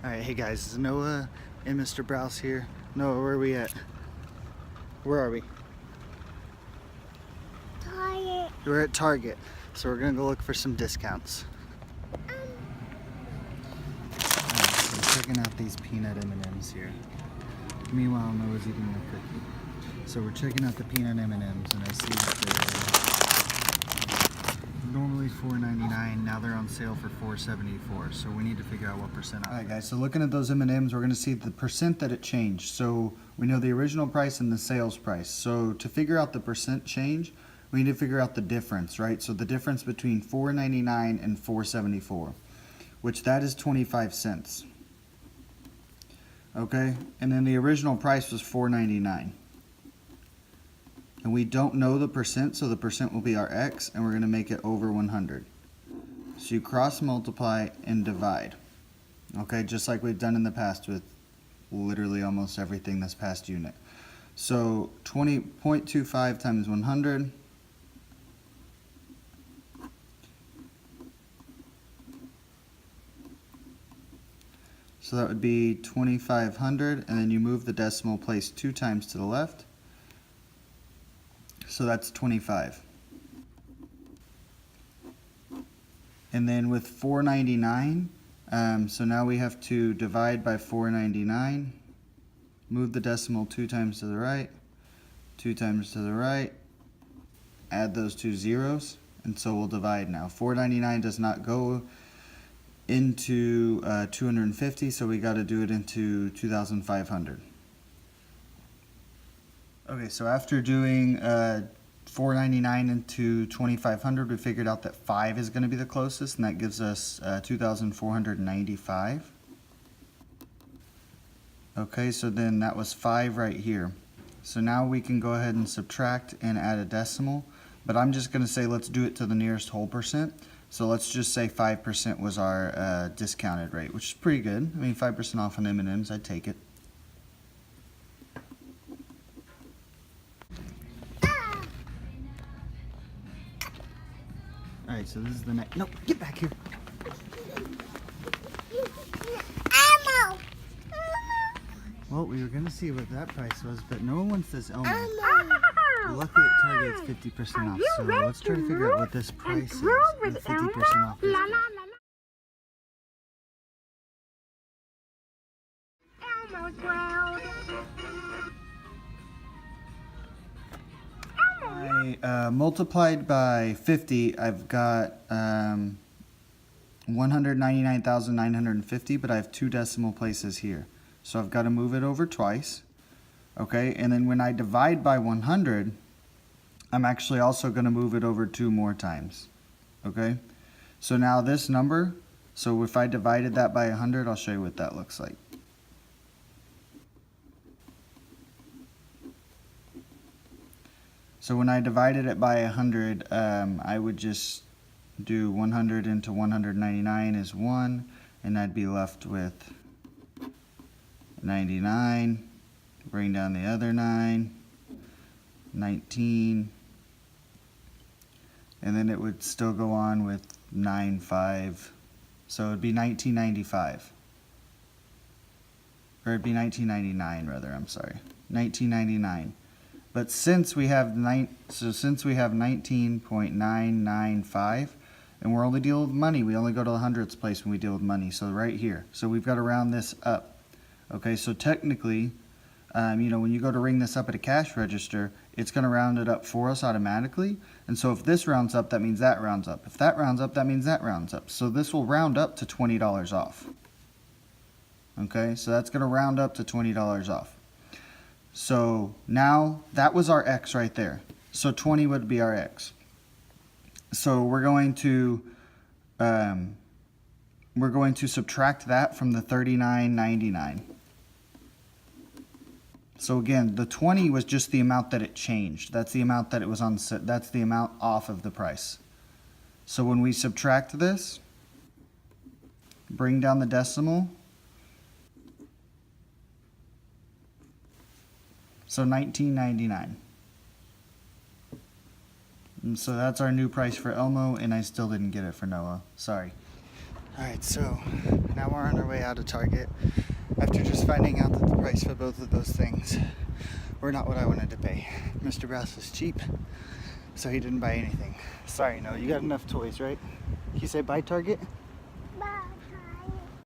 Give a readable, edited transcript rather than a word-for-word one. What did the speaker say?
Alright, hey guys, it's Noah and Mr. Browse here. Noah, where are we at? Where are we? Target. We're at Target, so we're gonna go look for some discounts. Alright, so I'm checking out these peanut M&Ms here. Meanwhile, Noah's eating a cookie. So we're checking out the peanut M&Ms, and I see that they're normally $4.99. Now they're on sale for $4.74. So we need to figure out what percent. All right, guys. So looking at those M&Ms, we're going to see the percent that it changed. So we know the original price and the sales price. So to figure out the percent change, we need to figure out the difference, right? So the difference between $4.99 and $4.74, which that is 25 cents. Okay, and then the original price was $4.99. And we don't know the percent, so the percent will be our x, and we're going to make it over 100. So you cross multiply and divide. Okay, just like we've done in the past with literally almost everything this past unit. So 20.25 times 100. So that would be 2,500, and then you move the decimal place 2 times to the left. So that's 25. And then with $4.99, so now we have to divide by $4.99, move the decimal 2 times to the right, 2 times to the right, add those 2 zeros, and so we'll divide now. $4.99 does not go into 250, so we got to do it into 2,500. Okay, so after doing $4.99 into 2,500, we figured out that 5 is going to be the closest, and that gives us 2,495. Okay, so then that was 5 right here. So now we can go ahead and subtract and add a decimal, but I'm just going to say let's do it to the nearest whole percent. So let's just say 5% was our discounted rate, which is pretty good. I mean, 5% off on M&Ms, I'd take it. Alright, so this is the next. No, get back here. Elmo. Well, we were going to see what that price was, but no one wants this Elmo. Elmo. Luckily, at Target, it's 50% off, so let's try to figure out what this price is with 50% off this. Elmo's World. I multiplied by 50, I've got 199,950, but I have 2 decimal places here. So I've got to move it over twice. Okay, and then when I divide by 100, I'm actually also going to move it over 2 more times. Okay, so now this number, so if I divided that by 100, I'll show you what that looks like. So when I divided it by 100, I would just do 100 into 199 is 1, and I'd be left with 99. Bring down the other 9, 19, and then it would still go on with 95. So it would be 1995. Or it'd be 1999 rather, I'm sorry. 1999. But since we have 19.995, and we're only dealing with money, we only go to the hundredths place when we deal with money. So right here. So we've got to round this up. Okay, so technically, you know, when you go to ring this up at a cash register, it's going to round it up for us automatically. And so if this rounds up, that means that rounds up. If that rounds up, that means that rounds up. So this will round up to $20 off. Okay, so that's going to round up to $20 off. So now that was our X right there. So 20 would be our X. So we're going to subtract that from the $39.99. So again, the 20 was just the amount that it changed. That's the amount that it was on. That's the amount off of the price. So when we subtract this, bring down the decimal. So $19.99. And so that's our new price for Elmo, and I still didn't get it for Noah. Sorry. Alright, so now we're on our way out of Target after just finding out that the price for both of those things were not what I wanted to pay. Mr. Brass is cheap, so he didn't buy anything. Sorry, no, you got enough toys, right? Can you say bye, Target?